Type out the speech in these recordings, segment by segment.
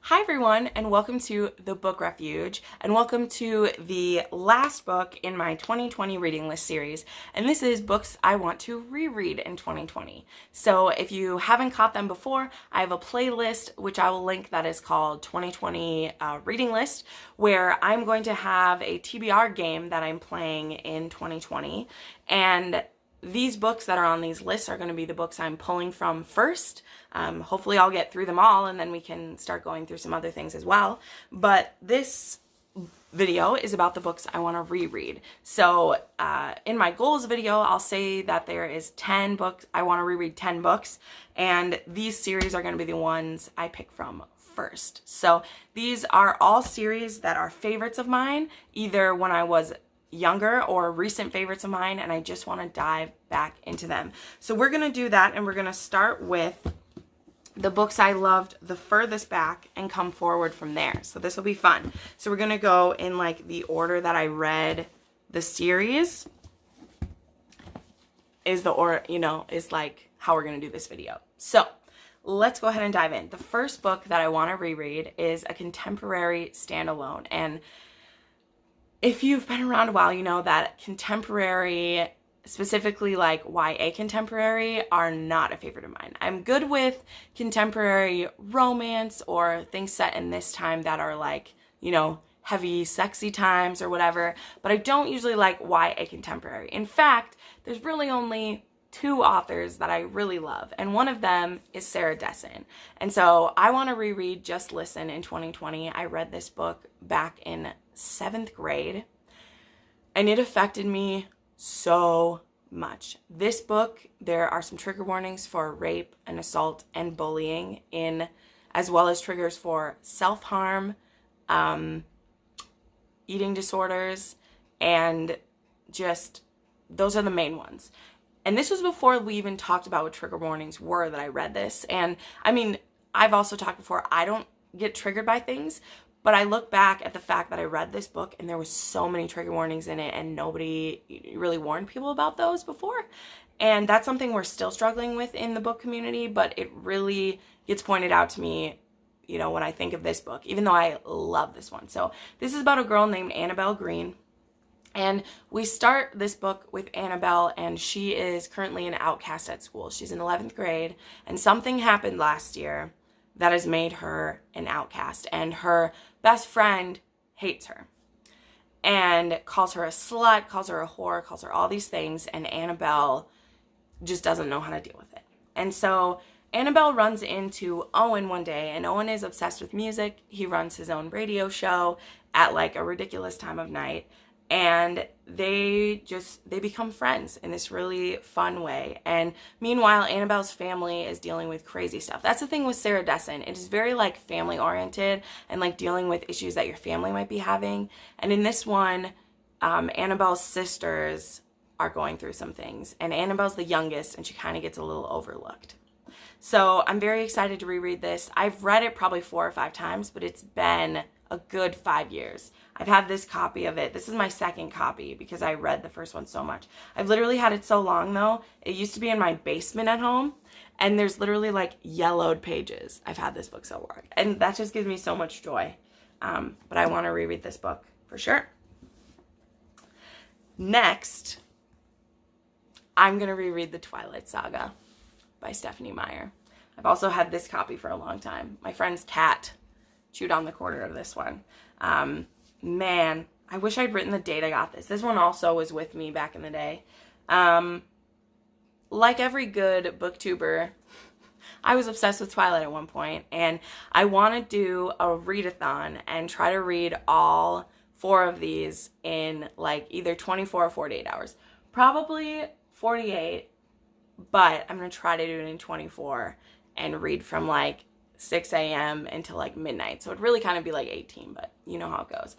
Hi everyone, and welcome to the book Refuge, and welcome to the last book in my 2020 reading list series, and this is books I want to reread in 2020. So if you haven't caught them before, I have a playlist which I will link that is called 2020 Reading List, where I'm going to have a TBR game that I'm playing in 2020, and these books that are on these lists are going to be the books I'm pulling from first. Hopefully I'll get through them all and then we can start going through some other things as well. But this video is about the books I want to reread. So in my goals video, I'll say that there is 10 books. I want to reread 10 books, and these series are going to be the ones I pick from first. So these are all series that are favorites of mine, either when I was younger or recent favorites of mine, and I just want to dive back into them. So we're going to do that, and we're going to start with the books I loved the furthest back and come forward from there. So this will be fun. So we're going to go in like the order that I read the series is the order, is like how we're going to do this video. So let's go ahead and dive in. The first book that I want to reread is a contemporary standalone, and if you've been around a while, you know that contemporary, specifically like YA contemporary, are not a favorite of mine. I'm good with contemporary romance or things set in this time that are like, heavy, sexy times or whatever, but I don't usually like YA contemporary. In fact, there's really only two authors that I really love, and one of them is Sarah Dessen. And so I want to reread Just Listen in 2020. I read this book back in 7th grade, and it affected me so much. This book, there are some trigger warnings for rape and assault and bullying in, as well as triggers for self-harm, eating disorders, and just those are the main ones. And this was before we even talked about what trigger warnings were that I read this. And I mean, I've also talked before, I don't get triggered by things, but I look back at the fact that I read this book and there was so many trigger warnings in it and nobody really warned people about those before. And that's something we're still struggling with in the book community, but it really gets pointed out to me, when I think of this book, even though I love this one. So this is about a girl named Annabelle Green. And we start this book with Annabelle, and she is currently an outcast at school. She's in 11th grade, and something happened last year that has made her an outcast. And her best friend hates her and calls her a slut, calls her a whore, calls her all these things, and Annabelle just doesn't know how to deal with it. And so Annabelle runs into Owen one day, and Owen is obsessed with music. He runs his own radio show at like a ridiculous time of night. And they become friends in this really fun way. And meanwhile, Annabelle's family is dealing with crazy stuff. That's the thing with Sarah Dessen. It is very like family oriented and like dealing with issues that your family might be having. And in this one, Annabelle's sisters are going through some things. And Annabelle's the youngest, and she kind of gets a little overlooked. So I'm very excited to reread this. I've read it probably 4 or 5 times, but it's been a good 5 years. I've had this copy of it. This is my second copy because I read the first one so much. I've literally had it so long though. It used to be in my basement at home, and there's literally like yellowed pages. I've had this book so long, and that just gives me so much joy. But I want to reread this book for sure. Next, I'm going to reread the Twilight Saga by Stephanie Meyer. I've also had this copy for a long time. My friend's cat chewed on the corner of this one. Man, I wish I'd written the date I got this. This one also was with me back in the day. Like every good booktuber, I was obsessed with Twilight at one point, and I want to do a readathon and try to read all 4 of these in like either 24 or 48 hours. Probably 48, but I'm going to try to do it in 24 and read from like 6 a.m. until like midnight. So it'd really kind of be like 18, but you know how it goes.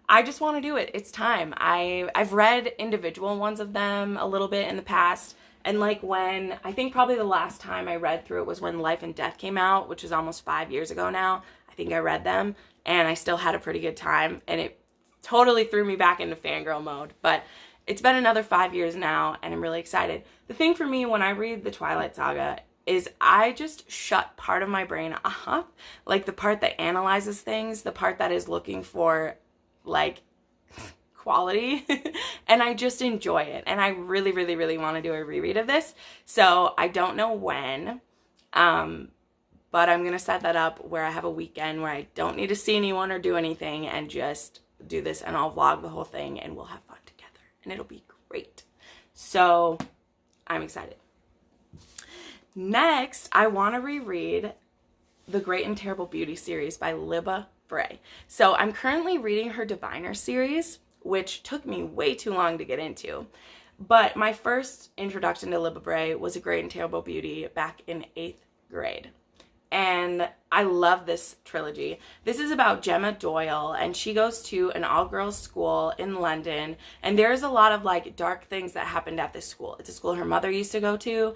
I just want to do it. It's time. I've read individual ones of them a little bit in the past. And like when, I think probably the last time I read through it was when Life and Death came out, which was almost 5 years ago now. I think I read them and I still had a pretty good time, and it totally threw me back into fangirl mode. But it's been another 5 years now, and I'm really excited. The thing for me when I read the Twilight Saga is I just shut part of my brain off, like the part that analyzes things, the part that is looking for like quality, and I just enjoy it. And I really, really, really want to do a reread of this. So I don't know when, but I'm going to set that up where I have a weekend where I don't need to see anyone or do anything and just do this, and I'll vlog the whole thing and we'll have fun together and it'll be great. So I'm excited. Next, I want to reread the Great and Terrible Beauty series by Libba Bray. So I'm currently reading her Diviner series, which took me way too long to get into. But my first introduction to Libba Bray was A Great and Terrible Beauty back in 8th grade. And I love this trilogy. This is about Gemma Doyle, and she goes to an all-girls school in London, and there's a lot of like dark things that happened at this school. It's a school her mother used to go to.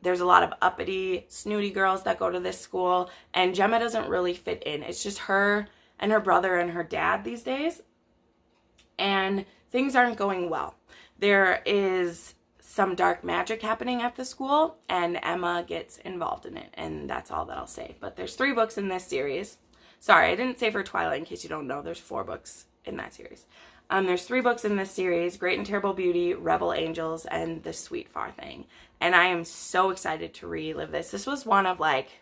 There's a lot of uppity, snooty girls that go to this school, and Gemma doesn't really fit in. It's just her and her brother and her dad these days, and things aren't going well. There is some dark magic happening at the school, and Emma gets involved in it, and that's all that I'll say. But there's 3 books in this series. Sorry, I didn't say for Twilight, in case you don't know. There's 4 books in that series. There's 3 books in this series: Great and Terrible Beauty, Rebel Angels, and The Sweet Far Thing. And I am so excited to relive this. This was one of like,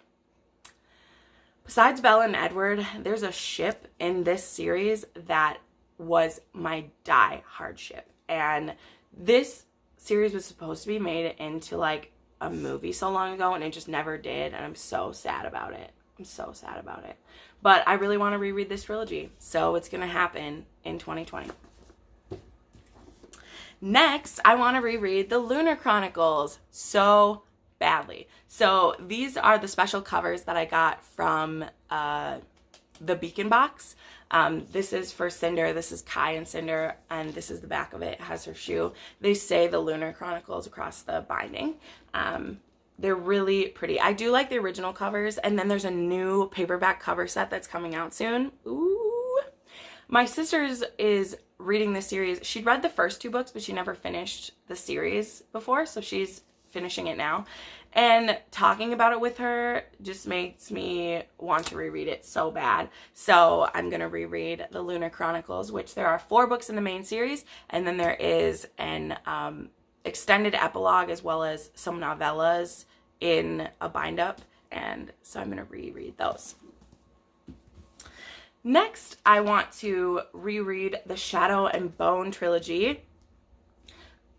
besides Bella and Edward, there's a ship in this series that was my die-hard ship. And this series was supposed to be made into like a movie so long ago, and it just never did, and I'm so sad about it. I'm so sad about it. But I really want to reread this trilogy, so it's gonna happen in 2020. Next, I want to reread the Lunar Chronicles so badly. So these are the special covers that I got from the Beacon box. This is for Cinder. This is Kai and Cinder, and this is the back of it. It has her shoe. They say the Lunar Chronicles across the binding. They're really pretty. I do like the original covers, and then there's a new paperback cover set that's coming out soon. Ooh. My sister is reading this series. She'd read the first 2 books, but she never finished the series before, so she's finishing it now. And talking about it with her just makes me want to reread it so bad. So I'm going to reread the Lunar Chronicles, which there are 4 books in the main series, and then there is an extended epilogue as well as some novellas in a bind-up, and so I'm going to reread those. Next, I want to reread the Shadow and Bone trilogy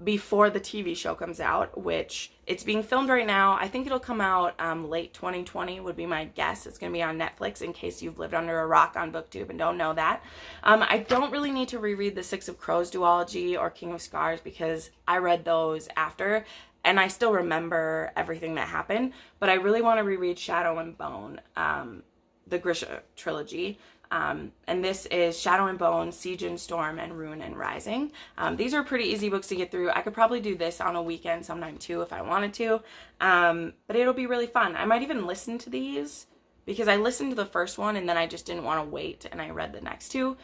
before the TV show comes out, which it's being filmed right now. I think it'll come out late 2020 would be my guess. It's going to be on Netflix, in case you've lived under a rock on Booktube and don't know that. I don't really need to reread the Six of Crows duology or King of Scars, because I read those after and I still remember everything that happened. But I really want to reread Shadow and Bone, the Grisha trilogy. And this is Shadow and Bone, Siege and Storm, and Ruin and Rising. These are pretty easy books to get through. I could probably do this on a weekend sometime too if I wanted to, but it'll be really fun. I might even listen to these, because I listened to the first one and then I just didn't want to wait, and I read the next 2,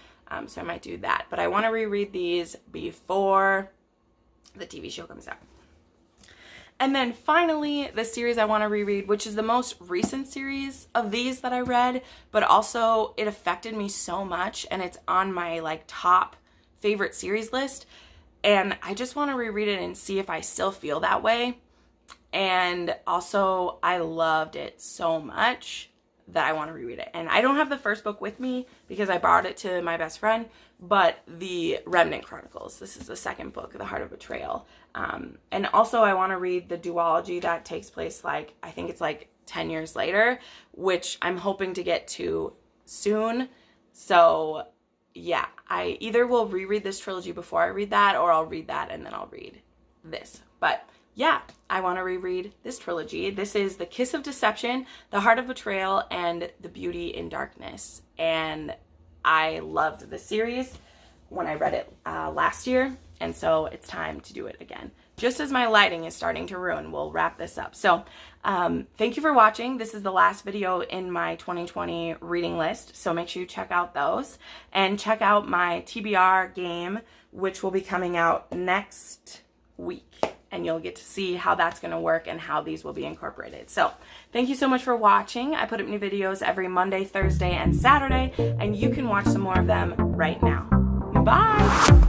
so I might do that. But I want to reread these before the TV show comes out. And then finally, the series I want to reread, which is the most recent series of these that I read, but also it affected me so much, and it's on my like top favorite series list, and I just want to reread it and see if I still feel that way. And also, I loved it so much that I want to reread it. And I don't have the first book with me because I borrowed it to my best friend, but the Remnant Chronicles. This is the second book, The Heart of Betrayal. And also I want to read the duology that takes place, like, I think it's like 10 years later, which I'm hoping to get to soon. So yeah, I either will reread this trilogy before I read that, or I'll read that and then I'll read this. But yeah, I want to reread this trilogy. This is The Kiss of Deception, The Heart of Betrayal, and The Beauty in Darkness. And I loved the series when I read it last year, and so it's time to do it again. Just as my lighting is starting to ruin, we'll wrap this up. So thank you for watching. This is the last video in my 2020 reading list, so make sure you check out those. And check out my TBR game, which will be coming out next week. And you'll get to see how that's going to work and how these will be incorporated. So thank you so much for watching. I put up new videos every Monday, Thursday, and Saturday, and you can watch some more of them right now. Bye!